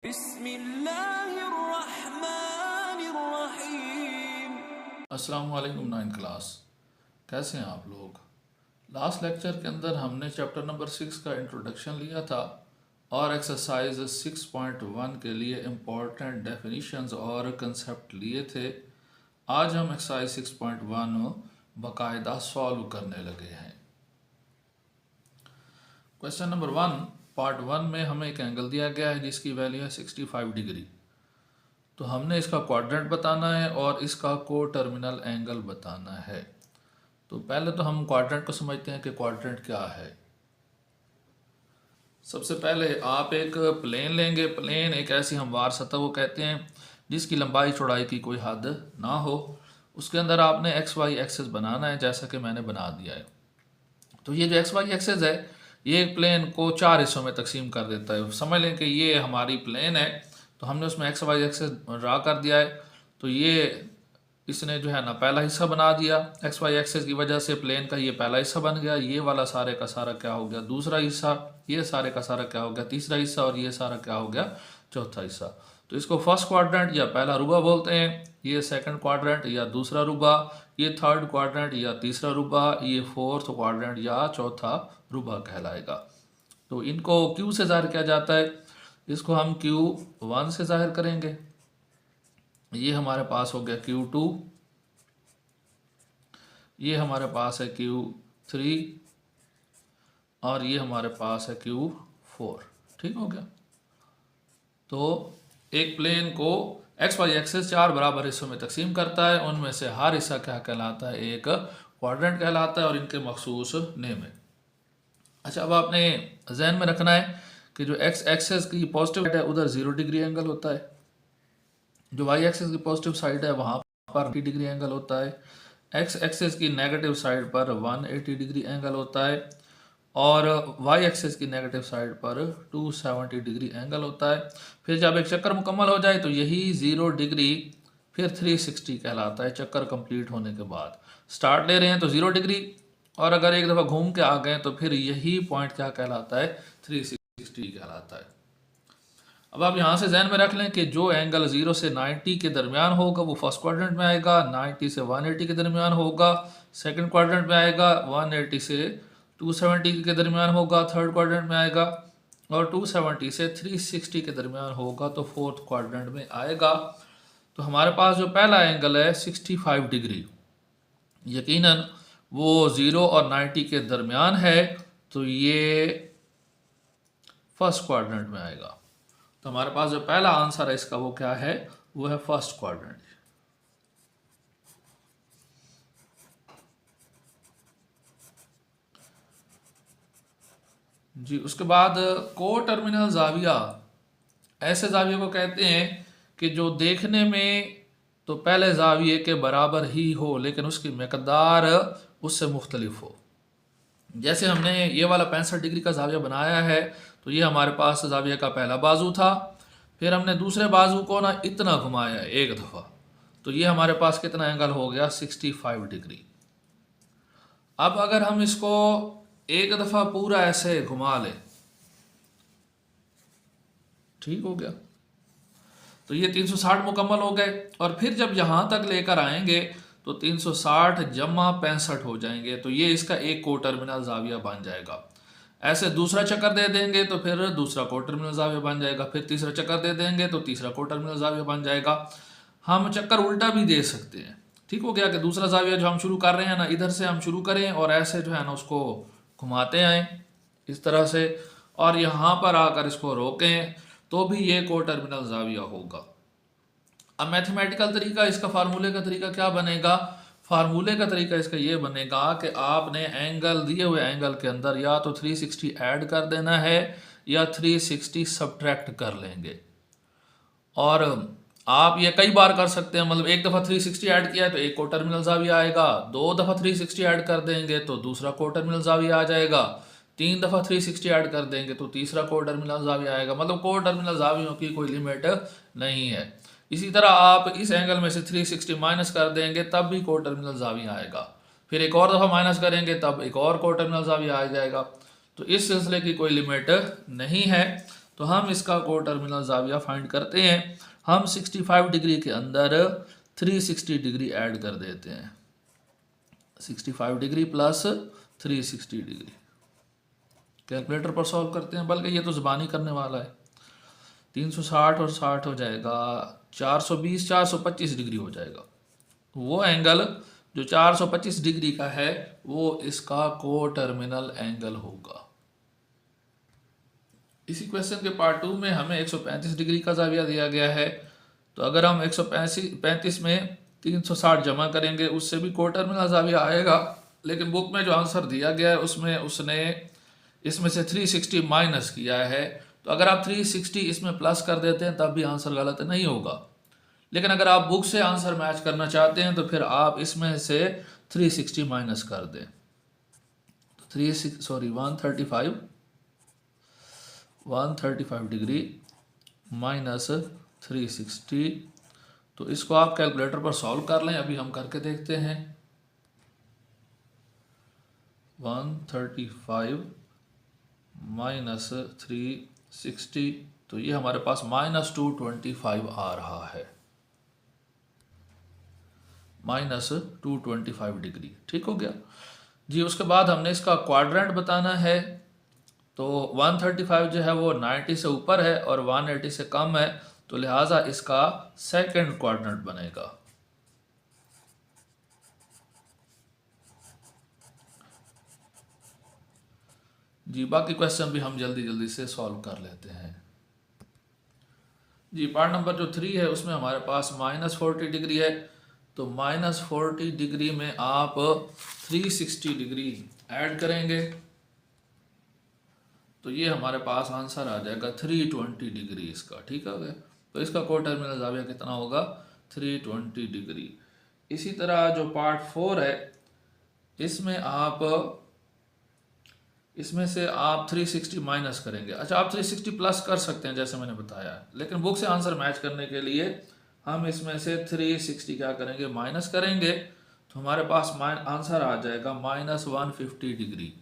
बिस्मिल्लाहिर्रहमानिर्रहीम। अस्सलाम वालेकुम नाइन क्लास। कैसे हैं आप लोग। लास्ट लेक्चर के अंदर हमने चैप्टर नंबर 6 का इंट्रोडक्शन लिया था और एक्सरसाइज 6.1 के लिए इम्पोर्टेंट डेफिनीशंस और कंसेप्ट लिए थे। आज हम एक्सरसाइज 6.1 बाकायदा सॉल्व करने लगे हैं। क्वेश्चन नंबर 1 पार्ट 1 में हमें एक एंगल दिया गया है जिसकी वैल्यू है 65 डिग्री। तो हमने इसका क्वाड्रेंट बताना है और इसका को टर्मिनल एंगल बताना है। तो पहले तो हम क्वाड्रेंट को समझते हैं कि क्वाड्रेंट क्या है। सबसे पहले आप एक प्लेन लेंगे। प्लेन एक ऐसी हमवार सतह को कहते हैं जिसकी लंबाई चौड़ाई की कोई हद ना हो। उसके अंदर आपने एक्स वाई एक्सेस बनाना है जैसा कि मैंने बना दिया है। तो ये जो एक्स वाई एक्सेस है ये प्लेन को 4 हिस्सों में तकसीम कर देता है। समझ लें कि ये हमारी प्लेन है तो हमने उसमें एक्स वाई एक्सेस ड्रा कर दिया है। तो ये इसने जो है ना पहला हिस्सा बना दिया। एक्स वाई एक्सेस की वजह से प्लेन का ये पहला हिस्सा बन गया। ये वाला सारे का सारा क्या हो गया दूसरा हिस्सा। ये सारे का सारा क्या हो गया तीसरा हिस्सा और ये सारा क्या हो गया चौथा हिस्सा। तो इसको फर्स्ट क्वाड्रेंट या पहला रुबा बोलते हैं। ये सेकंड क्वाड्रेंट या दूसरा रुबा। ये थर्ड क्वाड्रेंट या तीसरा रुबा। ये फोर्थ क्वाड्रेंट या चौथा रुबा कहलाएगा। तो इनको क्यू से जाहिर किया जाता है। इसको हम Q1 से जाहिर करेंगे। ये हमारे पास हो गया Q2। ये हमारे पास है Q3 और ये हमारे पास है Q4। ठीक हो गया। तो एक प्लेन को एक्स वाई एक्सेस 4 बराबर हिस्सों में तकसीम करता है। उनमें से हर हिस्सा क्या कहलाता है एक क्वाड्रेंट कहलाता है और इनके मखसूस नेम है। अच्छा, अब आपने जहन में रखना है कि जो एक्स एक्सेस की पॉजिटिव साइड है उधर 0 डिग्री एंगल होता है। जो वाई एक्सेस की पॉजिटिव साइड है वहाँ पर 80 डिग्री एंगल होता है। एक्स एक्सेस की नेगेटिव साइड पर 180 डिग्री एंगल होता है और वाई एक्सेस की नेगेटिव साइड पर 270 डिग्री एंगल होता है। फिर जब एक चक्कर मुकम्मल हो जाए तो यही 0 डिग्री फिर 360 कहलाता है। चक्कर कंप्लीट होने के बाद स्टार्ट ले रहे हैं तो 0 डिग्री और अगर एक दफ़ा घूम के आ गए तो फिर यही पॉइंट क्या कहलाता है 360 कहलाता है। अब आप यहाँ से जहन में रख लें कि जो एंगल 0 से 90 के दरमियान होगा वो फर्स्ट क्वाड्रेंट में आएगा। 90 से 180 के दरमियान होगा सेकंड क्वाड्रेंट में आएगा। 180 से 270 के दरमियान होगा थर्ड क्वाड्रेंट में आएगा और 270 से 360 के दरमियान होगा तो फोर्थ क्वाड्रेंट में आएगा। तो हमारे पास जो पहला एंगल है 65 डिग्री यकीनन वो 0 और 90 के दरमियान है तो ये फर्स्ट क्वाड्रेंट में आएगा। तो हमारे पास जो पहला आंसर है इसका वो क्या है वो है फर्स्ट क्वाड्रेंट। जी, उसके बाद को टर्मिनल जाविया ऐसे जाविये को कहते हैं कि जो देखने में तो पहले जाविये के बराबर ही हो लेकिन उसकी मकदार उससे मुख्तलिफ हो। जैसे हमने ये वाला 65 डिग्री का जाविया बनाया है तो ये हमारे पास जाविये का पहला बाजू था। फिर हमने दूसरे बाजू को ना इतना घुमाया एक दफ़ा तो ये हमारे पास कितना एंगल हो गया 65 डिग्री। अब अगर हम इसको एक दफ़ा पूरा ऐसे घुमा लें ठीक हो गया तो ये 360 मुकम्मल हो गए और फिर जब यहाँ तक लेकर आएंगे तो 360 जमा 65 हो जाएंगे तो ये इसका एक को टर्मिनल जाविया बन जाएगा। ऐसे दूसरा चक्कर दे देंगे तो फिर दूसरा को टर्मिनल जाविया बन जाएगा। फिर तीसरा चक्कर दे देंगे तो तीसरा को टर्मिनल जाविया बन जाएगा। हम चक्कर उल्टा भी दे सकते हैं। ठीक हो गया कि दूसरा जाविया जो हम शुरू कर रहे हैं ना इधर से हम शुरू करें और ऐसे जो है ना उसको घुमाते आएँ इस तरह से और यहाँ पर आकर इसको रोकें तो भी ये को टर्मिनल जाविया होगा। अब मैथमेटिकल तरीका इसका फार्मूले का तरीका क्या बनेगा। फार्मूले का तरीका इसका ये बनेगा कि आपने एंगल दिए हुए एंगल के अंदर या तो 360 ऐड कर देना है या 360 सब्ट्रैक्ट कर लेंगे। और आप ये कई बार कर सकते हैं। मतलब एक दफ़ा 360 ऐड किया है तो एक को टर्मिनल जाविया आएगा। 2 दफ़ा 360 ऐड कर देंगे तो दूसरा को टर्मिनल जाविया आ जाएगा। 3 दफ़ा 360 ऐड कर देंगे तो तीसरा को टर्मिनल जाविया आएगा। मतलब को टर्मिनल जावियों की कोई लिमिट नहीं है। इसी तरह आप इस एंगल में से 360 माइनस कर देंगे तब भी को टर्मिनल जाविया आएगा। फिर एक और दफ़ा माइनस करेंगे तब एक और को टर्मिनल जाविया आ जाएगा। तो इस सिलसिले की कोई लिमिट नहीं है। तो हम इसका को टर्मिनल जाविया फाइंड करते हैं। हम 65 डिग्री के अंदर 360 डिग्री ऐड कर देते हैं। 65 डिग्री प्लस 360 डिग्री कैलकुलेटर पर सॉल्व करते हैं, बल्कि ये तो ज़बानी करने वाला है। 360 और 60 हो जाएगा 420, 425 डिग्री हो जाएगा। वो एंगल जो 425 डिग्री का है वो इसका को टर्मिनल एंगल होगा। इसी क्वेश्चन के पार्ट 2 में हमें 135 डिग्री का जाविया दिया गया है। तो अगर हम 135 में 360 जमा करेंगे उससे भी को टर्मिनल जाविया आएगा, लेकिन बुक में जो आंसर दिया गया है उसमें उसने इसमें से 360 माइनस किया है। तो अगर आप 360 इसमें प्लस कर देते हैं तब भी आंसर गलत नहीं होगा, लेकिन अगर आप बुक से आंसर मैच करना चाहते हैं तो फिर आप इसमें से 360 माइनस कर दें। 135 डिग्री माइनस 360, तो इसको आप कैलकुलेटर पर सॉल्व कर लें। अभी हम करके देखते हैं। 135 माइनस 360, तो ये हमारे पास -225 आ रहा है, -225 डिग्री। ठीक हो गया जी। उसके बाद हमने इसका क्वाड्रेंट बताना है। तो 135 जो है वो 90 से ऊपर है और 180 से कम है, तो लिहाजा इसका सेकंड क्वाड्रेंट बनेगा। जी बाकी क्वेश्चन भी हम जल्दी जल्दी से सॉल्व कर लेते हैं। जी पार्ट नंबर जो 3 है उसमें हमारे पास -40 डिग्री है। तो -40 डिग्री में आप 360 डिग्री ऐड करेंगे तो ये हमारे पास आंसर आ जाएगा 320 डिग्री इसका। ठीक है, तो इसका को टर्मिनल जाविया कितना होगा 320 डिग्री। इसी तरह जो पार्ट 4 है इसमें से आप 360 माइनस करेंगे। अच्छा, आप 360 प्लस कर सकते हैं जैसे मैंने बताया, लेकिन बुक से आंसर मैच करने के लिए हम इसमें से 360 क्या करेंगे माइनस करेंगे, तो हमारे पास आंसर आ जाएगा -150 डिग्री।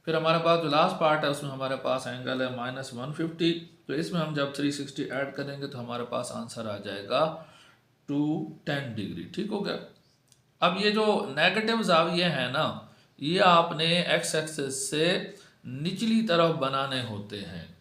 फिर हमारे पास जो लास्ट पार्ट है उसमें हमारे पास एंगल है -150, तो इसमें हम जब 360 ऐड करेंगे तो हमारे पास आंसर आ जाएगा 210 डिग्री। ठीक हो गया। अब ये जो नेगेटिव जाविये हैं ना, ये आपने एक्स एक्सिस से निचली तरफ बनाने होते हैं।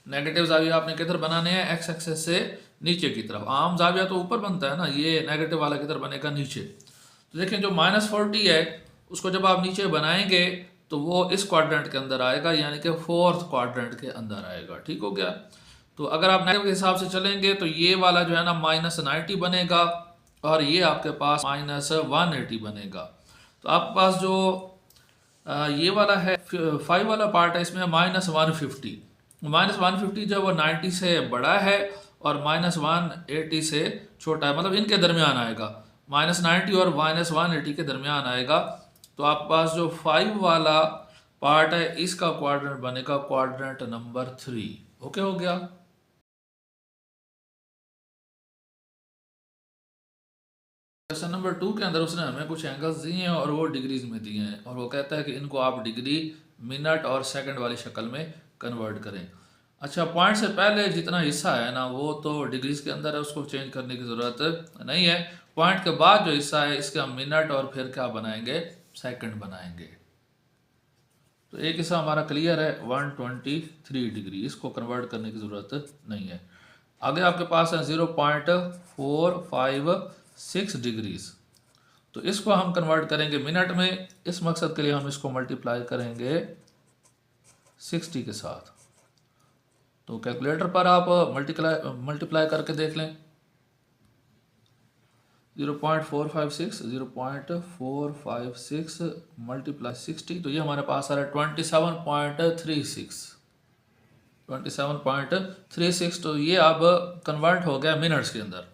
नेगेटिव जाविया आपने किधर बनाने हैं, एक्स एक्सिस से नीचे की तरफ। आम जाविया तो ऊपर बनता है ना, ये नेगेटिव वाला किधर बनेगा नीचे। तो देखिए जो -40 है उसको जब आप नीचे बनाएंगे तो वो इस क्वाड्रेंट के अंदर आएगा, यानी कि 4th क्वाड्रेंट के अंदर आएगा। ठीक हो गया। तो अगर आप नेगेटिव के हिसाब से चलेंगे तो ये वाला जो है ना -90 बनेगा और ये आपके पास -180 बनेगा। तो आपके पास जो ये वाला है 5 वाला पार्ट है, इसमें -150। -150 जो वो 90 से बड़ा है और -180 से छोटा है, मतलब इनके दरमियान आएगा। -90 और -180 के दरमियान आएगा। तो आपके पास जो 5 वाला पार्ट है इसका क्वाड्रेंट बनेगा क्वाड्रेंट नंबर 3। ओके हो गया। क्वेश्चन नंबर 2 के अंदर उसने हमें कुछ एंगल्स दिए हैं और वो डिग्रीज में दिए हैं, और वो कहता है कि इनको आप डिग्री, मिनट और सेकंड वाली शक्ल में कन्वर्ट करें। अच्छा, पॉइंट से पहले जितना हिस्सा है ना वो तो डिग्रीज के अंदर है, उसको चेंज करने की ज़रूरत नहीं है। पॉइंट के बाद जो हिस्सा है इसके हम मिनट और फिर क्या बनाएंगे, सेकंड बनाएंगे। तो एक हिस्सा हमारा क्लियर है 123 डिग्री, इसको कन्वर्ट करने की ज़रूरत नहीं है। आगे आपके पास है 0.456 डिग्रीज, तो इसको हम कन्वर्ट करेंगे मिनट में। इस मकसद के लिए हम इसको मल्टीप्लाई करेंगे 60 के साथ। तो कैलकुलेटर पर आप मल्टीप्लाई करके देख लें। 0.456 मल्टीप्लाई 60, तो ये हमारे पास आ रहा है 27.36। तो ये अब कन्वर्ट हो गया मिनट्स के अंदर।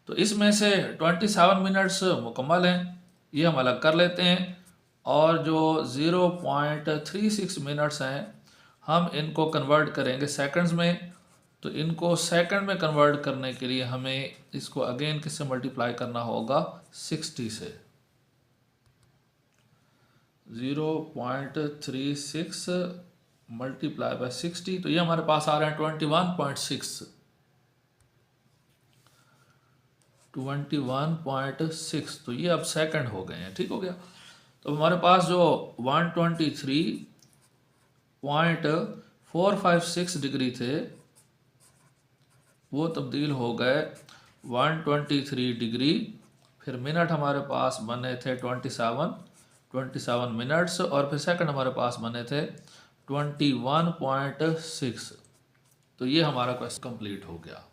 तो इसमें से 27 मिनट्स मुकम्मल हैं, ये हम अलग कर लेते हैं, और जो 0.36 मिनट्स हैं हम इनको कन्वर्ट करेंगे सेकंड्स में। तो इनको सेकंड में कन्वर्ट करने के लिए हमें इसको अगेन किससे मल्टीप्लाई करना होगा, 60 से। 0.36 मल्टीप्लाई बाय 60, तो ये हमारे पास आ रहे हैं 21.6। 21.6, तो ये अब सेकंड हो गए हैं। ठीक हो गया। तो हमारे पास जो 123.456 डिग्री थे वो तब्दील हो गए 123 डिग्री। फिर मिनट हमारे पास बने थे 27 मिनट्स, और फिर सेकंड हमारे पास बने थे 21.6। तो ये हमारा क्वेश्चन कंप्लीट हो गया।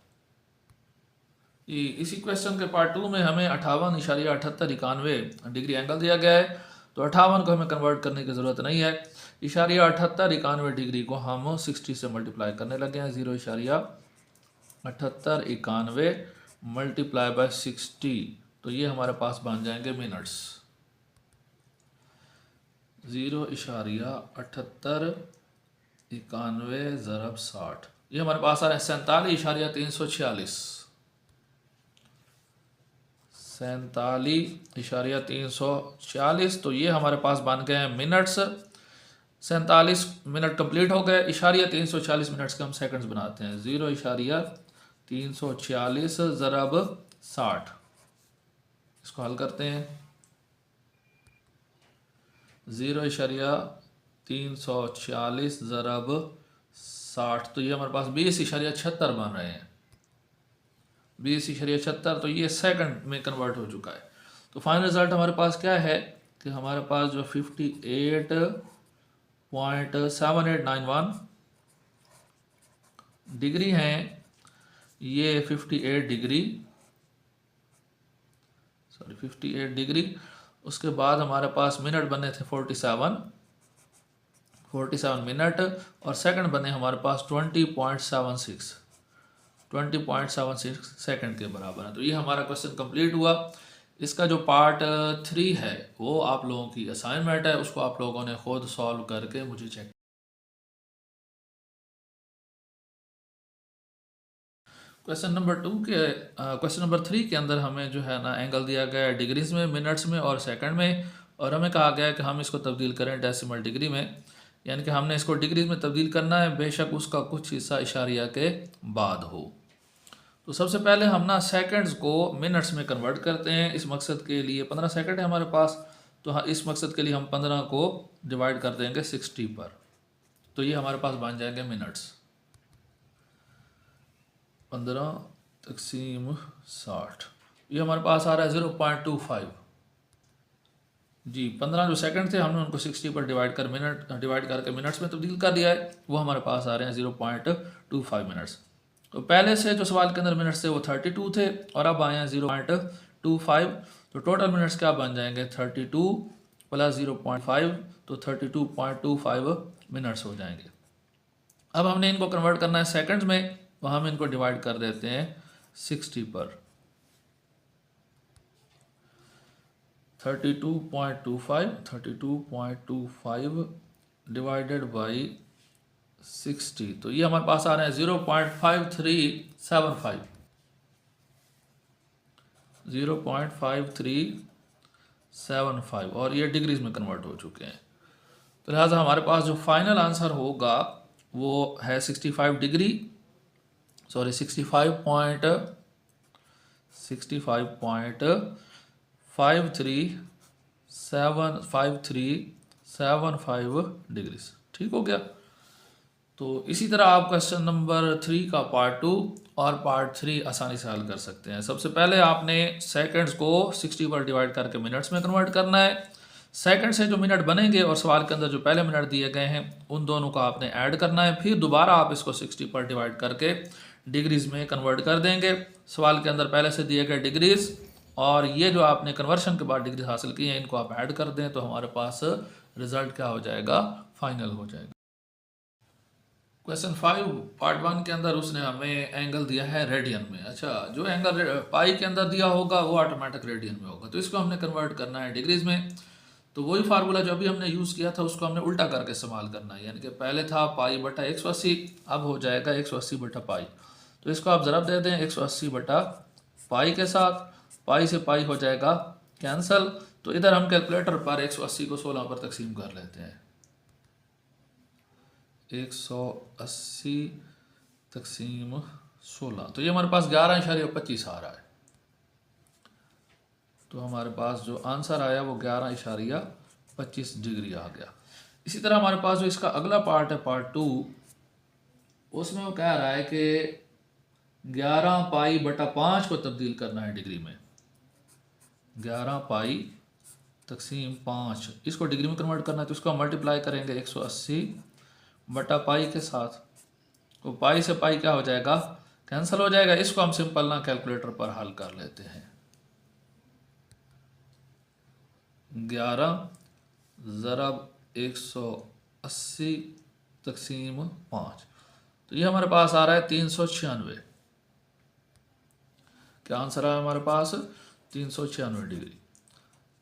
इसी क्वेश्चन के पार्ट 2 में हमें 58.7891 डिग्री एंगल दिया गया है। तो 58 को हमें कन्वर्ट करने की ज़रूरत नहीं है। 7891 डिग्री को हम 60 से मल्टीप्लाई करने लगे हैं। 0.7891 मल्टीप्लाई बाय 60, तो ये हमारे पास बन जाएंगे मिनट्स। 0.7891 ज़रब 60, ये हमारे पास आ रहा है 47.346। 47.346, तो ये हमारे पास बन गए हैं मिनट्स। 47 मिनट कंप्लीट हो गए। 340 मिनट्स के हम सेकंड्स बनाते हैं। 0.340 ज़रब 60, इसको हल करते हैं। 0.340 ज़रब 60, तो ये हमारे पास 20.76 बन रहे हैं। 20.76, तो ये सेकंड में कन्वर्ट हो चुका है। तो फाइनल रिजल्ट हमारे पास क्या है कि हमारे पास जो 58.7891 डिग्री हैं, ये 58 डिग्री, उसके बाद हमारे पास मिनट बने थे 47 मिनट, और सेकंड बने हमारे पास 20.76 सेकंड के बराबर है। तो ये हमारा क्वेश्चन कंप्लीट हुआ। इसका जो पार्ट 3 है वो आप लोगों की असाइनमेंट है, उसको आप लोगों ने खुद सॉल्व करके मुझे चेक। क्वेश्चन नंबर 3 के अंदर हमें जो है ना एंगल दिया गया है डिग्रीज में, मिनट्स में और सेकंड में, और हमें कहा गया है कि हम इसको तब्दील करें डेसिमल डिग्री में, यानी कि हमने इसको डिग्रीज में तब्दील करना है, बेशक उसका कुछ हिस्सा इशारिया के बाद हो। तो सबसे पहले हम ना सेकंड्स को मिनट्स में कन्वर्ट करते हैं। इस मकसद के लिए 15 सेकंड है हमारे पास, तो हाँ, इस मकसद के लिए हम 15 को डिवाइड कर देंगे 60 पर, तो ये हमारे पास बन जाएंगे मिनट्स। 15 तक़सीम 60, ये हमारे पास आ रहा है 0.25 जी। 15 जो सेकंड थे हमने उनको 60 पर डिवाइड करके मिनट्स में तब्दील कर दिया है, वो हमारे पास आ रहे हैं 0.25 मिनट्स। तो पहले से जो सवाल के अंदर मिनट्स थे वो 32 थे, और अब आए हैं 0.25, तो टोटल मिनट्स क्या बन जाएंगे 32 प्लस 0.5, तो 32.25 मिनट्स हो जाएंगे। अब हमने इनको कन्वर्ट करना है सेकंड्स में, तो हम इनको डिवाइड कर देते हैं 60 पर। 32.25 डिवाइडेड बाई 60, तो ये हमारे पास आ रहे हैं 0.5375, और ये डिग्रीज में कन्वर्ट हो चुके हैं। तो लिहाजा हमारे पास जो फाइनल आंसर होगा वो है 65.5375 डिग्रीज। ठीक हो गया। तो इसी तरह आप क्वेश्चन नंबर 3 का पार्ट 2 और पार्ट 3 आसानी से हल कर सकते हैं। सबसे पहले आपने सेकंड्स को 60 पर डिवाइड करके मिनट्स में कन्वर्ट करना है। सेकंड से जो मिनट बनेंगे और सवाल के अंदर जो पहले मिनट दिए गए हैं उन दोनों को आपने ऐड करना है, फिर दोबारा आप इसको 60 पर डिवाइड करके डिग्रीज में कन्वर्ट कर देंगे। सवाल के अंदर पहले से दिए गए डिग्रीज और ये जो आपने कन्वर्शन के बाद डिग्रीज हासिल की हैं इनको आप ऐड कर दें, तो हमारे पास रिजल्ट क्या हो जाएगा, फाइनल हो जाएगा। क्वेश्चन 5 पार्ट 1 के अंदर उसने हमें एंगल दिया है रेडियन में। अच्छा, जो एंगल पाई के अंदर दिया होगा वो ऑटोमेटिक रेडियन में होगा, तो इसको हमने कन्वर्ट करना है डिग्रीज में। तो वही फार्मूला जो अभी हमने यूज़ किया था उसको हमने उल्टा करके इस्तेमाल करना है, यानी कि पहले था पाई बटा 180, अब हो जाएगा 180 बटा पाई। तो इसको आप ज़रब दे दें 180 बटा पाई के साथ, पाई से पाई हो जाएगा कैंसल। तो इधर हम कैलकुलेटर पर 180 को 16 पर तकसीम कर लेते हैं। 180 तकसीम 16, तो ये हमारे पास 11.25 आ रहा है। तो हमारे पास जो आंसर आया वो 11.25 डिग्री आ गया। इसी तरह हमारे पास जो इसका अगला पार्ट है, पार्ट 2, उसमें वो कह रहा है कि 11 पाई/5 को तब्दील करना है डिग्री में। 11 पाई/5 इसको डिग्री में कन्वर्ट करना है, तो इसको हम मल्टीप्लाई करेंगे 180/पाई के साथ। तो पाई से पाई क्या हो जाएगा, कैंसिल हो जाएगा। इसको हम सिंपल ना कैलकुलेटर पर हल कर लेते हैं। 11 ज़रब 180 तकसीम 5, तो ये हमारे पास आ रहा है 396। क्या आंसर आया हमारे पास, 396 डिग्री।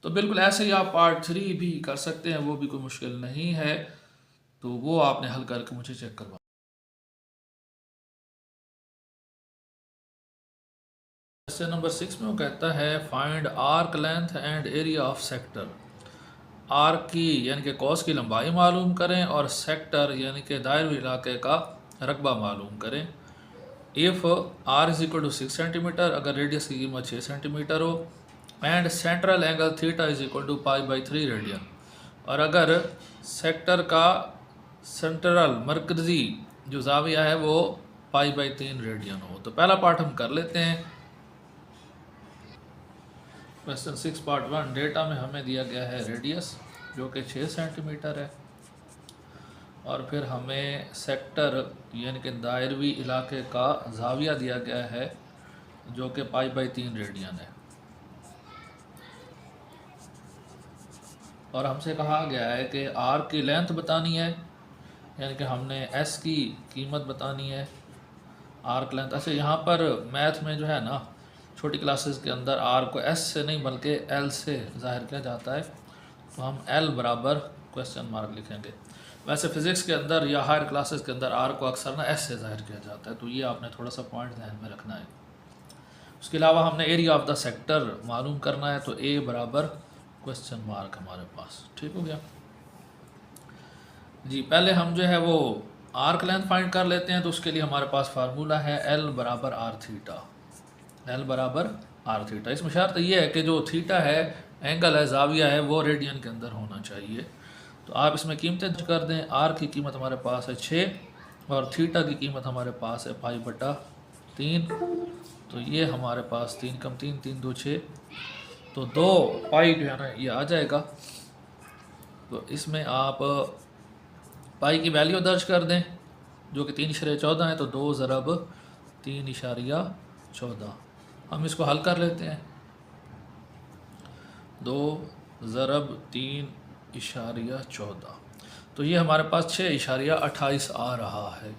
तो बिल्कुल ऐसे ही आप पार्ट 3 भी कर सकते हैं, वो भी कोई मुश्किल नहीं है। तो वो आपने हल करके मुझे चेक करवा। क्वेश्चन नंबर 6 में वो कहता है find arc length and area of sector. Arc की यानी कि कॉस की लंबाई मालूम करें और सेक्टर यानी कि दायरे इलाके का रकबा मालूम करें। If r is equal to 6 centimetre, अगर रेडियस की कीमत 6 सेंटीमीटर हो, and central angle theta is equal to पाई/3 रेडियन, और अगर सेक्टर का सेंट्रल मरकज़ी जो जाविया है वो पाई/3 रेडियन हो। तो पहला पार्ट हम कर लेते हैं। क्वेश्चन 6 पार्ट 1, डेटा में हमें दिया गया है रेडियस जो कि 6 सेंटीमीटर है, और फिर हमें सेक्टर यानी कि दायरवी इलाके का जाविया दिया गया है जो कि पाई/3 रेडियन है, और हमसे कहा गया है कि आर की लेंथ बतानी है, यानी कि हमने एस की कीमत बतानी है। आर्क लेंथ, अच्छा यहाँ पर मैथ में जो है ना, छोटी क्लासेस के अंदर आर को एस से नहीं बल्कि एल से ज़ाहिर किया जाता है, तो हम एल बराबर क्वेश्चन मार्क लिखेंगे। वैसे फ़िज़िक्स के अंदर या हायर क्लासेस के अंदर आर को अक्सर ना एस से ज़ाहिर किया जाता है, तो ये आपने थोड़ा सा पॉइंट ध्यान में रखना है। उसके अलावा हमने एरिया ऑफ द सेक्टर मालूम करना है, तो ए बराबर क्वेश्चन मार्क हमारे पास। ठीक हो गया जी। पहले हम जो है वो आर्क लेंथ फाइंड कर लेते हैं, तो उसके लिए हमारे पास फार्मूला है एल बराबर आर थीटा। एल बराबर आर थीटा, इसमें शर्त ये है कि जो थीटा है, एंगल है, जाविया है, वो रेडियन के अंदर होना चाहिए। तो आप इसमें कीमतें कर दें। आर की कीमत हमारे पास है 6 और थीटा की कीमत हमारे पास है पाई/3। तो ये हमारे पास 3 कम 3 3 2 6, तो 2 पाई जो है ना ये आ जाएगा। तो इसमें आप पाई की वैल्यू दर्ज कर दें जो कि 3.14 है, तो 2 ज़रब 3.14। हम इसको हल कर लेते हैं। 2 ज़रब 3.14, तो ये हमारे पास 6.28 आ रहा है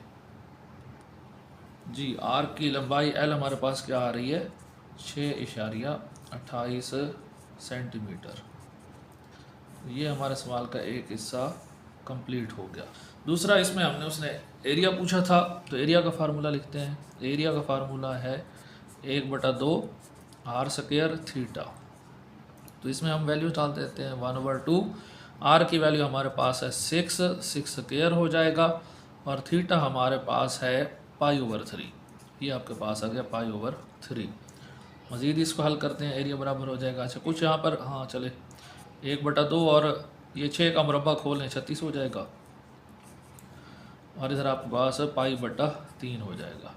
जी। आर की लंबाई एल हमारे पास क्या आ रही है, 6.28 सेंटीमीटर। ये हमारे सवाल का एक हिस्सा कंप्लीट हो गया। दूसरा, इसमें हमने उसने एरिया पूछा था, तो एरिया का फार्मूला लिखते हैं। एरिया का फार्मूला है 1/2 आर स्क्वायर थीटा। तो इसमें हम वैल्यू डाल देते हैं 1/2। आर की वैल्यू हमारे पास है 6 स्क्वायर हो जाएगा, और थीटा हमारे पास है पाई/3। ये आपके पास आ गया पाई/3। मज़ीद इसको हल करते हैं, एरिया बराबर हो जाएगा। अच्छा कुछ यहाँ पर हाँ चले, 1/2 और ये 6 का मुरब्बा खोल लें, 36 हो जाएगा, और इधर आपके पास पाई/3 हो जाएगा।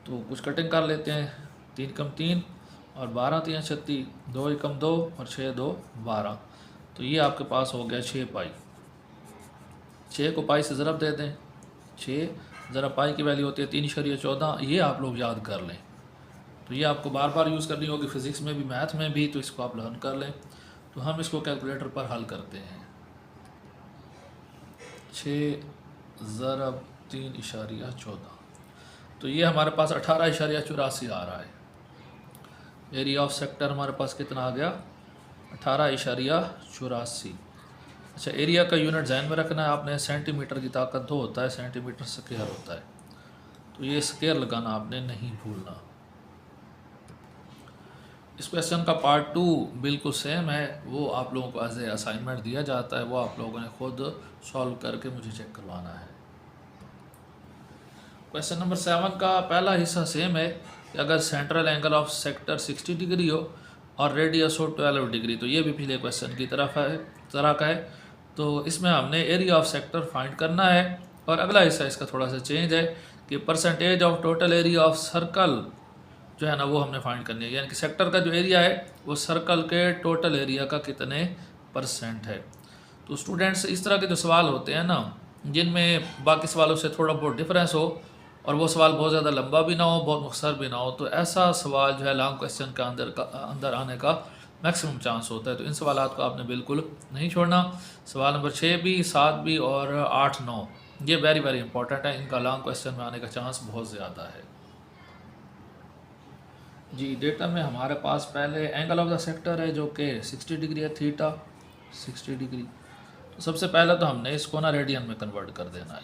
तो कुछ कटिंग कर लेते हैं। 3 कम 3 और 12 3 36, 2 एकम 2 और 6 2 12, तो ये आपके पास हो गया 6 पाई। 6 को पाई से ज़रब दे दें, 6 ज़रब पाई की वैल्यू होती है 3.14। ये आप लोग याद कर लें, तो ये आपको बार बार यूज़ करनी होगी फ़िज़िक्स में भी, मैथ में भी, तो इसको आप लर्न कर लें। तो हम इसको कैलकुलेटर पर हल करते हैं। 6 ज़रब 3.14, तो ये हमारे पास 18.84 आ रहा है। एरिया ऑफ सेक्टर हमारे पास कितना आ गया, 18.84। अच्छा, एरिया का यूनिट ध्यान में रखना है आपने। सेंटीमीटर की ताकत 2 होता है, सेंटीमीटर स्क्वायर होता है, तो ये स्क्वायर लगाना आपने नहीं भूलना। इस क्वेश्चन का पार्ट 2 बिल्कुल सेम है, वो आप लोगों को एज ए असाइनमेंट दिया जाता है, वो आप लोगों ने खुद सॉल्व करके मुझे चेक करवाना है। क्वेश्चन नंबर 7 का पहला हिस्सा सेम है कि अगर central angle of sector 60 degree हो और रेडियस हो 12 डिग्री, तो ये भी पिछले क्वेश्चन की तरह का है। तो इसमें हमने एरिया ऑफ सेक्टर फाइंड करना है, और अगला हिस्सा इसका थोड़ा सा चेंज है कि percentage of total area of circle जो है ना वो हमने फाइंड करनी है, यानी कि सेक्टर का जो एरिया है वो सर्कल के टोटल एरिया का कितने % है। तो स्टूडेंट्स इस तरह के जो सवाल होते हैं ना, जिनमें बाकी सवालों से थोड़ा बहुत डिफरेंस हो और वो सवाल बहुत ज़्यादा लंबा भी ना हो, बहुत मुख्तसर भी ना हो, तो ऐसा सवाल जो है लॉन्ग क्वेश्चन के अंदर आने का मैक्सिमम चांस होता है। तो इन सवाल को आपने बिल्कुल नहीं छोड़ना। सवाल नंबर 6 भी, 7 भी और 8, 9 ये वेरी वेरी इंपॉर्टेंट है, इनका लॉन्ग क्वेश्चन में आने का चांस बहुत ज़्यादा है। जी, डेटा में हमारे पास पहले एंगल ऑफ द सेक्टर है जो कि 60 डिग्री है, थीटा 60 डिग्री। तो सबसे पहले तो हमने इसको ना रेडियन में कन्वर्ट कर देना है,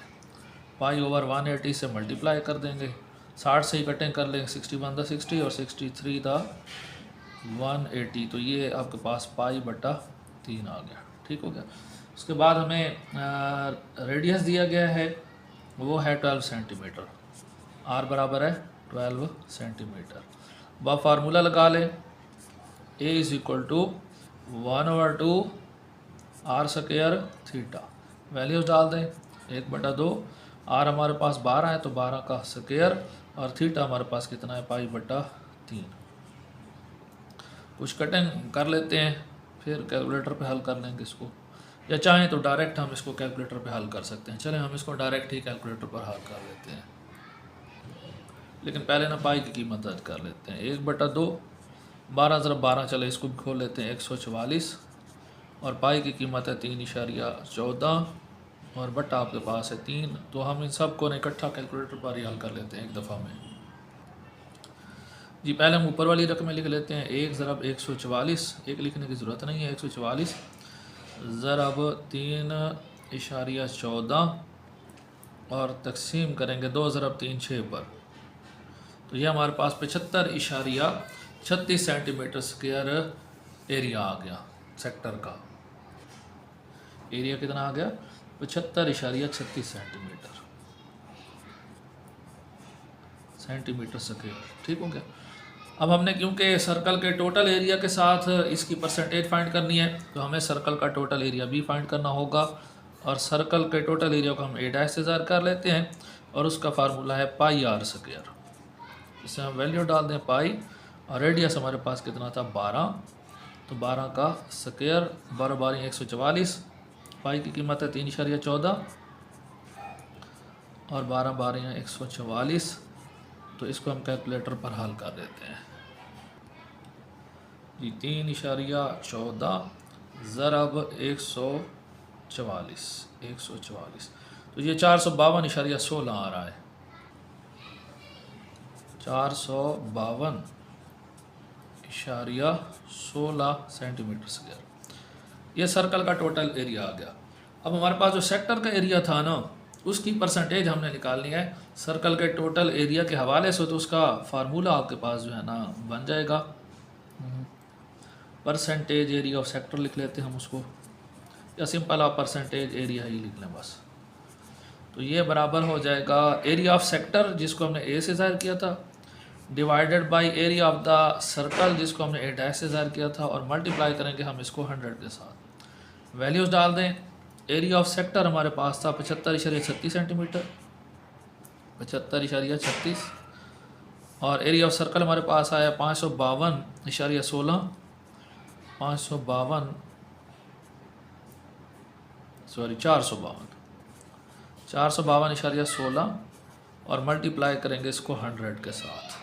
पाई ओवर 180 से मल्टीप्लाई कर देंगे, 60 से ही कटिंग कर लेंगे, 61 द 60 और 63 द 180, तो ये आपके पास पाई बटा 3 आ गया। ठीक हो गया। उसके बाद हमें रेडियस दिया गया है, वो है 12 सेंटीमीटर, आर बराबर है 12 सेंटीमीटर। अब फार्मूला लगा लें, a is equal to 1/2 r square theta, values डाल दें, 1/2, आर हमारे पास 12 है तो 12 का स्क्वायर, और थीटा हमारे पास कितना है, पाई बटा 3। कुछ कटिंग कर लेते हैं, फिर कैलकुलेटर पे हल कर लेंगे इसको, या चाहें तो डायरेक्ट हम इसको कैलकुलेटर पे हल कर सकते हैं। चलें हम इसको डायरेक्ट ही कैलकुलेटर पर हल कर लेते हैं, लेकिन पहले ना पाई की कीमत दर्ज कर लेते हैं। 1/2, 12 ज़रा 12 चले इसको भी खोल लेते हैं, 144, और पाई की कीमत है 3.14, और बटा आपके पास है 3। तो हम इन सब को ना इकट्ठा कैलकुलेटर पर ही हल कर लेते हैं एक दफ़ा में। जी, पहले हम ऊपर वाली रकमें लिख लेते हैं, 1 ज़रब 144, एक लिखने की ज़रूरत नहीं है, 144 ज़रब 3.14 और तकसीम करेंगे 2 ज़रब 3 6 पर, तो ये हमारे पास 75.36 सेंटीमीटर स्क्वायर एरिया आ गया। सेक्टर का एरिया कितना आ गया, 75.36 सेंटीमीटर स्क्वायर। ठीक हो गया। अब हमने क्योंकि सर्कल के टोटल एरिया के साथ इसकी परसेंटेज फाइंड करनी है, तो हमें सर्कल का टोटल एरिया भी फाइंड करना होगा, और सर्कल के टोटल एरिया को हम a' से ज़ाहिर कर लेते हैं, और उसका फार्मूला है पाई आर स्क्वायर। इससे हम वैल्यू डाल दें पाई, और रेडियस हमारे पास कितना था 12, तो 12 का स्क्वायर, 12 12 144, पाई की कीमत है 3.14 और 12 12 144, तो इसको हम कैलकुलेटर पर हल कर देते हैं। जी, 3.14 ज़रब 144, तो ये 452.16 आ रहा है, 452.16 सेंटीमीटर स्क्वायर। ये सर्कल का टोटल एरिया आ गया। अब हमारे पास जो सेक्टर का एरिया था ना, उसकी परसेंटेज हमने निकालनी है सर्कल के टोटल एरिया के हवाले से, तो उसका फार्मूला आपके पास जो है ना बन जाएगा, परसेंटेज एरिया ऑफ सेक्टर लिख लेते हैं हम उसको, या सिंपल आप परसेंटेज एरिया ही लिख लें बस। तो ये बराबर हो जाएगा एरिया ऑफ सेक्टर जिसको हमने ए से ज़ाहिर किया था, divided by area of the circle जिसको हमने a' से ज़ाहिर किया था, और मल्टीप्लाई करेंगे हम इसको 100 के साथ। वैल्यूज़ डाल दें, एरिया ऑफ सेक्टर हमारे पास था 75.36 सेंटीमीटर, 75.36, और एरिया ऑफ सर्कल हमारे पास आया 552.16, 452.16, और मल्टीप्लाई करेंगे इसको 100 के साथ।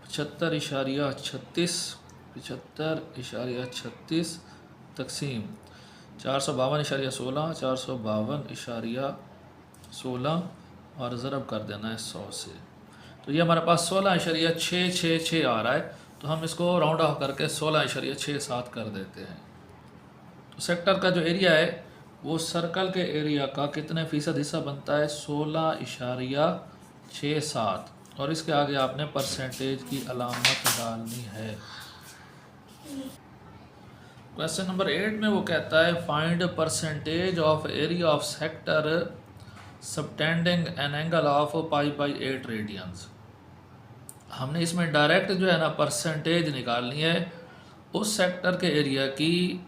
75.36 तकसीम 452.16, 452.16 और ज़रब कर देना है 100 से, तो ये हमारे पास 16.666 आ रहा है। तो हम इसको राउंड ऑफ करके 16.67 कर देते हैं। तो सेक्टर का जो एरिया है वो सर्कल के एरिया का कितने फ़ीसद हिस्सा बनता है, 16.67, और इसके आगे आपने परसेंटेज की अलामत डालनी है। क्वेश्चन नंबर 8 में वो कहता है find percentage of area of sector subtending an angle of π/8 radians. हमने इसमें डायरेक्ट जो है ना परसेंटेज निकालनी है उस सेक्टर के एरिया की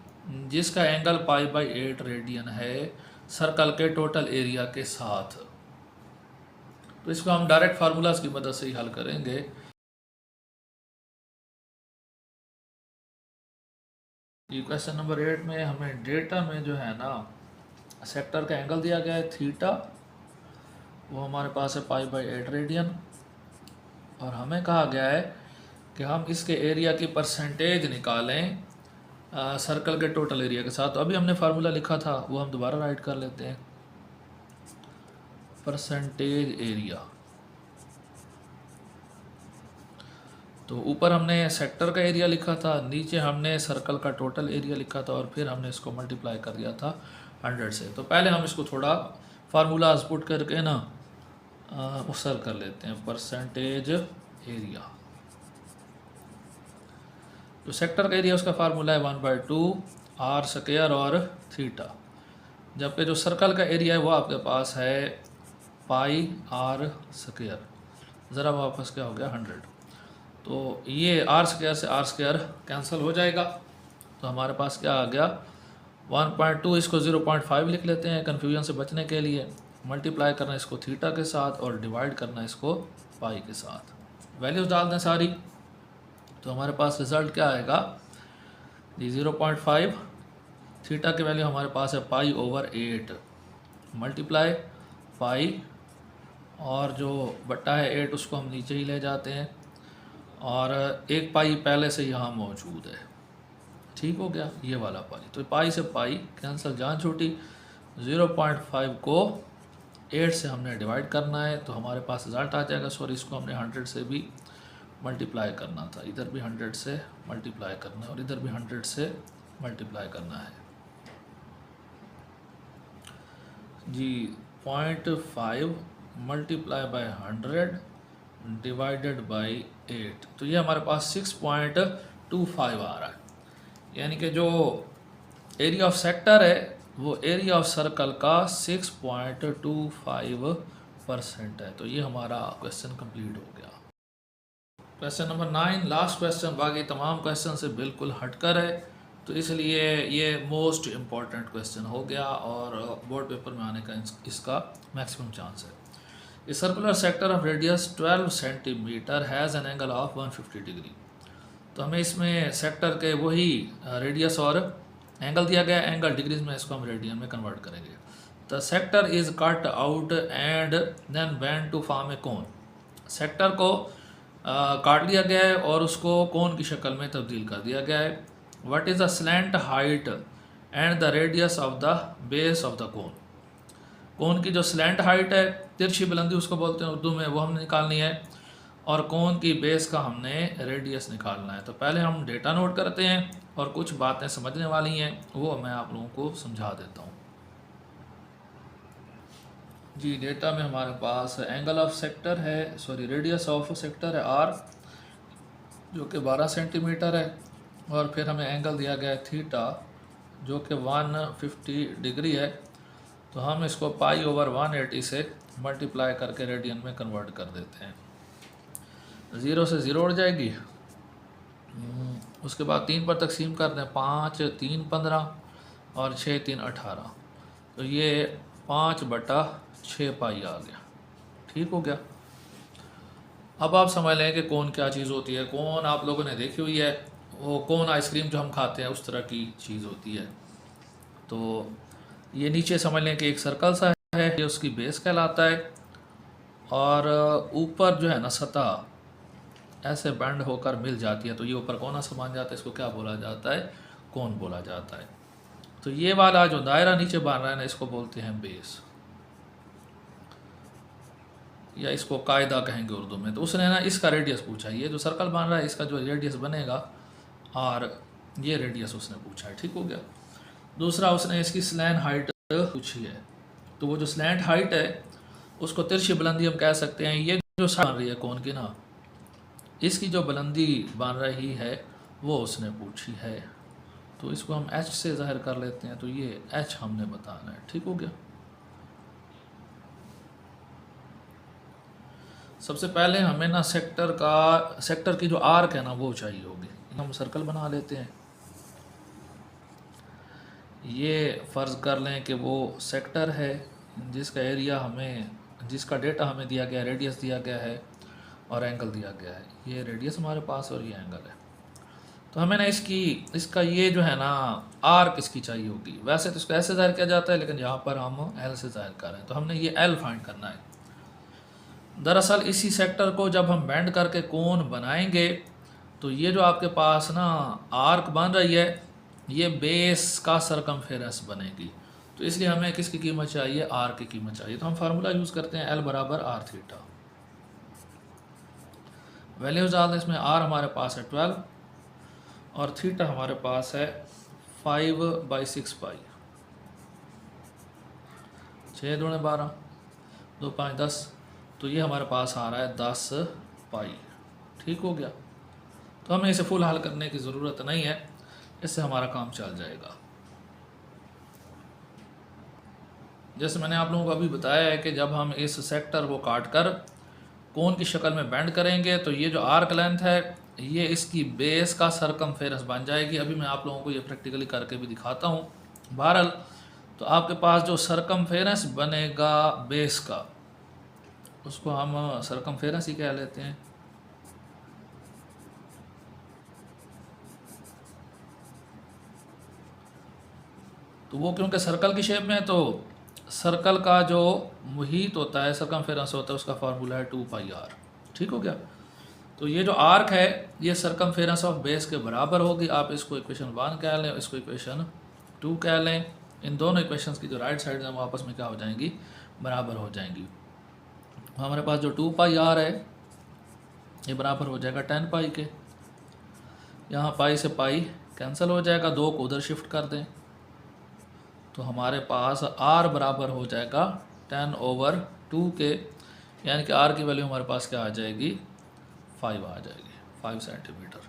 जिसका एंगल π/8 रेडियन है सर्कल के टोटल एरिया के साथ। तो इसको हम डायरेक्ट फार्मूलाज की मदद से ही हल करेंगे। ये क्वेश्चन नंबर 8 में हमें डेटा में जो है ना सेक्टर का एंगल दिया गया है थीटा, वो हमारे पास है π/8 रेडियन, और हमें कहा गया है कि हम इसके एरिया की परसेंटेज निकालें सर्कल के टोटल एरिया के साथ। तो अभी हमने फार्मूला लिखा था वो हम दोबारा राइट कर लेते हैं। परसेंटेज एरिया, तो ऊपर हमने सेक्टर का एरिया लिखा था, नीचे हमने सर्कल का टोटल एरिया लिखा था, और फिर हमने इसको मल्टीप्लाई कर दिया था 100 से। तो पहले हम इसको थोड़ा फार्मूलाज पुट करके ना उसर कर लेते हैं। परसेंटेज एरिया, तो सेक्टर का एरिया उसका फार्मूला है 1/2 r स्क्वायर और थीटा, जबकि जो सर्कल का एरिया है वो आपके पास है πr स्क्वायर, ज़रा वापस क्या हो गया 100। तो ये r स्क्वायर से r स्क्वायर कैंसिल हो जाएगा, तो हमारे पास क्या आ गया 1.2, इसको 0.5 लिख लेते हैं कन्फ्यूजन से बचने के लिए। मल्टीप्लाई करना इसको थीटा के साथ और डिवाइड करना इसको पाई के साथ। वैल्यूज़ डाल दें सारी, तो हमारे पास रिज़ल्ट क्या आएगा जी 0.5, थीटा की वैल्यू हमारे पास है π/8 मल्टीप्लाई पाई, और जो बट्टा है 8 उसको हम नीचे ही ले जाते हैं, और एक पाई पहले से यहाँ मौजूद है। ठीक हो गया ये वाला पाई, तो पाई से पाई कैंसिल, जान छूटी। 0.5 को 8 से हमने डिवाइड करना है, तो हमारे पास रिज़ल्ट आ जाएगा। सॉरी, इसको हमने 100 से भी मल्टीप्लाई करना था, इधर भी 100 से मल्टीप्लाई करना है और इधर भी 100 से मल्टीप्लाई करना है जी। 0.5 मल्टीप्लाई बाय 100 डिवाइडेड बाय 8, तो ये हमारे पास 6.25 आ रहा है। यानी कि जो एरिया ऑफ सेक्टर है वो एरिया ऑफ सर्कल का 6.25% है। तो ये हमारा क्वेश्चन कंप्लीट हो गया। क्वेश्चन नंबर 9 लास्ट क्वेश्चन, बाकी तमाम क्वेश्चन से बिल्कुल हटकर है, तो इसलिए ये मोस्ट इम्पॉर्टेंट क्वेश्चन हो गया और बोर्ड पेपर में आने का इसका मैक्सिमम चांस है। A circular sector of radius 12 centimetre has an angle of 150 degree. तो हमें इसमें सेक्टर के वही रेडियस और एंगल दिया गया, एंगल डिग्रीज में, इसको हम रेडियन में कन्वर्ट करेंगे। The sector is cut out and then bend to form a cone. Sector को काट लिया गया है और उसको कोन की शक्ल में तब्दील कर दिया गया है। What is the slant height and the radius of the base of the cone. Cone की जो स्लैंट हाइट है, तिरछी बुलंदी उसको बोलते हैं उर्दू में, वो हमने निकालनी है, और कोन की बेस का हमने रेडियस निकालना है। तो पहले हम डेटा नोट करते हैं और कुछ बातें समझने वाली हैं वो मैं आप लोगों को समझा देता हूँ जी। डेटा में हमारे पास एंगल ऑफ सेक्टर है, सॉरी रेडियस ऑफ सेक्टर है r, जो कि 12 सेंटीमीटर है, और फिर हमें एंगल दिया गया है थीटा जो कि 150 डिग्री है। तो हम इसको π/180 से मल्टीप्लाई करके रेडियन में कन्वर्ट कर देते हैं। 0 से 0 उड़ जाएगी, उसके बाद 3 पर तकसीम कर दें, 5 3 15 और 6 3 18, तो ये 5/6 पाई आ गया। ठीक हो गया। अब आप समझ लें कि कौन क्या चीज़ होती है। कौन आप लोगों ने देखी हुई है, वो कौन आइसक्रीम जो हम खाते हैं उस तरह की चीज़ होती है। तो ये नीचे समझ लें कि एक सर्कल सा है, ये उसकी बेस कहलाता है, और ऊपर जो है ना सतह ऐसे बैंड होकर मिल जाती है, तो ये ऊपर कोना सा बन जाता है, इसको क्या बोला जाता है, कौन बोला जाता है। तो ये वाला जो दायरा नीचे बन रहा है ना, इसको बोलते हैं बेस, या इसको कायदा कहेंगे उर्दू में। तो उसने ना इसका रेडियस पूछा, ये जो सर्कल बन रहा है इसका जो रेडियस बनेगा, और ये रेडियस उसने पूछा है। ठीक हो गया। दूसरा उसने इसकी स्लैंट हाइट पूछी है, तो वो जो स्लैंट हाइट है उसको तिरछी बुलंदी हम कह सकते हैं। ये जो साइड बन रही है कौन की ना, इसकी जो बुलंदी बन रही है वो उसने पूछी है, तो इसको हम h से ज़ाहिर कर लेते हैं, तो ये h हमने बताना है। ठीक हो गया। सबसे पहले हमें ना सेक्टर की जो आर्क है ना वो चाहिए होगी। हम सर्कल बना लेते हैं। ये फ़र्ज़ कर लें कि वो सेक्टर है जिसका एरिया जिसका डेटा हमें दिया गया है, रेडियस दिया गया है और एंगल दिया गया है। ये रेडियस हमारे पास है और ये एंगल है। तो हमें ना इसका ये जो है ना आर्क इसकी चाहिए होगी। वैसे तो इसको ऐसे ज़ाहिर किया जाता है, लेकिन यहाँ पर हम एल से ज़ाहिर कर रहे हैं, तो हमने ये एल फाइंड करना है। दरअसल इसी सेक्टर को जब हम बेंड करके कोन बनाएंगे तो ये जो आपके पास ना आर्क बन रही है, ये बेस का सरकमफेरेंस बनेगी। तो इसलिए हमें किसकी कीमत चाहिए, आर की कीमत चाहिए। तो हम फार्मूला यूज़ करते हैं एल बराबर आर थीटा। वैल्यूज डाल दें इसमें। आर हमारे पास है 12 और थीटा हमारे पास है 5/6 पाई। 6 दूने 12, 2 5 10, तो ये हमारे पास आ रहा है 10 पाई। ठीक हो गया। तो हमें इसे फुल हल करने की ज़रूरत नहीं है, इससे हमारा काम चल जाएगा। जैसे मैंने आप लोगों को अभी बताया है कि जब हम इस सेक्टर को काट कर कोन की शक्ल में बेंड करेंगे तो ये जो आर्क लेंथ है ये इसकी बेस का सरकमफेरेंस बन जाएगी। अभी मैं आप लोगों को ये प्रैक्टिकली करके भी दिखाता हूँ। बहरहाल तो आपके पास जो सरकमफेरेंस बनेगा बेस का, उसको हम सरकमफेरेंस ही कह लेते हैं। तो वो क्योंकि सर्कल की शेप में है, तो सर्कल का जो मुहीत होता है, सरकमफेरेंस होता है, उसका फार्मूला है 2πr। ठीक हो गया। तो ये जो आर्क है ये सरकमफेरेंस ऑफ बेस के बराबर होगी। आप इसको इक्वेशन 1 कह लें, इसको इक्वेशन 2 कह लें। इन दोनों इक्वेशंस की जो राइट साइड है वो आपस में क्या हो जाएंगी, बराबर हो जाएंगी। हमारे पास जो 2πr है ये बराबर हो जाएगा 10 पाई के। यहाँ पाई से पाई कैंसिल हो जाएगा, 2 को उधर शिफ्ट कर दें तो हमारे पास r बराबर हो जाएगा 10/2 के, यानी कि r की वैल्यू हमारे पास क्या आ जाएगी, 5 आ जाएगी, 5 सेंटीमीटर।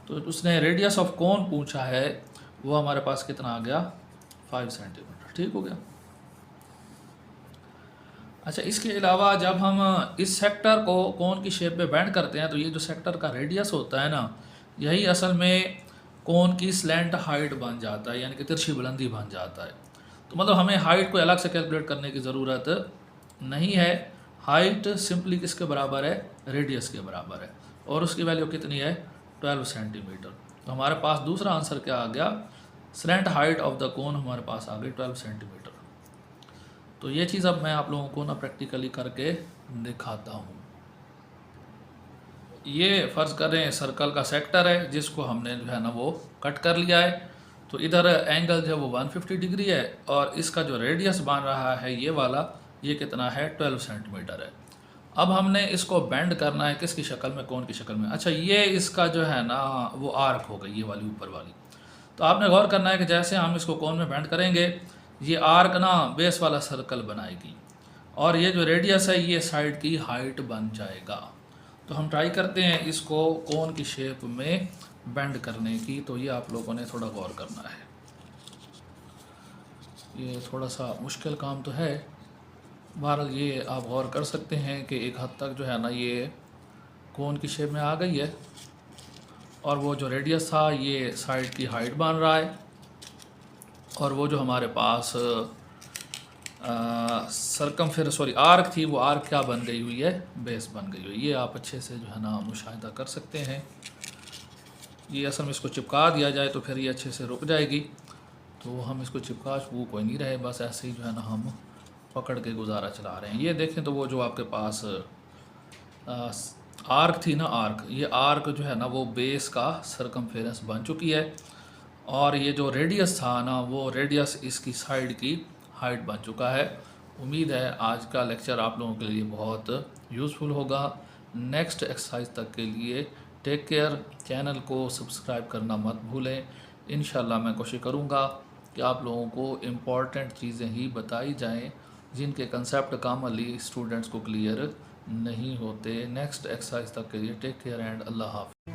तो उसने रेडियस ऑफ कोन पूछा है, वो हमारे पास कितना आ गया, 5 सेंटीमीटर। ठीक हो गया। अच्छा, इसके अलावा जब हम इस सेक्टर को कोन की शेप में बेंड करते हैं तो ये जो सेक्टर का रेडियस होता है ना, यही असल में कोन की स्लैंट हाइट बन जाता है, यानी कि तिरछी बुलंदी बन जाता है। तो मतलब हमें हाइट को अलग से कैलकुलेट करने की ज़रूरत नहीं है। हाइट सिंपली किसके बराबर है, रेडियस के बराबर है, और उसकी वैल्यू कितनी है, 12 सेंटीमीटर। तो हमारे पास दूसरा आंसर क्या आ गया, स्लैंट हाइट ऑफ द कोन हमारे पास आ गई 12 सेंटीमीटर। तो ये चीज़ अब मैं आप लोगों को ना प्रैक्टिकली करके दिखाता हूँ। ये फ़र्ज़ करें सर्कल का सेक्टर है जिसको हमने जो है ना वो कट कर लिया है। तो इधर एंगल जो है वो 150 डिग्री है और इसका जो रेडियस बन रहा है ये वाला, ये कितना है, 12 सेंटीमीटर है। अब हमने इसको बेंड करना है किसकी शक्ल में, कोन की शक्ल में। अच्छा, ये इसका जो है ना वो आर्क हो गई, ये वाली ऊपर वाली। तो आपने गौर करना है कि जैसे हम इसको कोन में बेंड करेंगे ये आर्क ना बेस वाला सर्कल बनाएगी और ये जो रेडियस है ये साइड की हाइट बन जाएगा। तो हम ट्राई करते हैं इसको कोन की शेप में बेंड करने की। तो ये आप लोगों ने थोड़ा गौर करना है, ये थोड़ा सा मुश्किल काम तो है। बहरहाल ये आप गौर कर सकते हैं कि एक हद तक जो है ना ये कोन की शेप में आ गई है और वो जो रेडियस था ये साइड की हाइट बन रहा है और वो जो हमारे पास आर्क थी वो आर्क क्या बन गई हुई है, बेस बन गई हुई है। ये आप अच्छे से जो है ना मुशाहिदा कर सकते हैं। ये असल में इसको चिपका दिया जाए तो फिर ये अच्छे से रुक जाएगी, तो हम इसको चिपका वो कोई नहीं रहे, बस ऐसे ही जो है ना हम पकड़ के गुजारा चला रहे हैं। ये देखें तो वो जो आपके पास आर्क थी ना, ये आर्क जो है ना वो बेस का सरकमफेरेंस बन चुकी है और ये जो रेडियस था ना वो रेडियस इसकी साइड की हाइट बन चुका है। उम्मीद है आज का लेक्चर आप लोगों के लिए बहुत यूज़फुल होगा। नेक्स्ट एक्सरसाइज तक के लिए टेक केयर। चैनल को सब्सक्राइब करना मत भूलें। इंशाल्लाह मैं कोशिश करूँगा कि आप लोगों को इम्पॉर्टेंट चीज़ें ही बताई जाएं जिनके कंसेप्ट कामली स्टूडेंट्स को क्लियर नहीं होते। नेक्स्ट एक्सरसाइज तक के लिए टेक केयर एंड अल्लाह हाफ़िज़।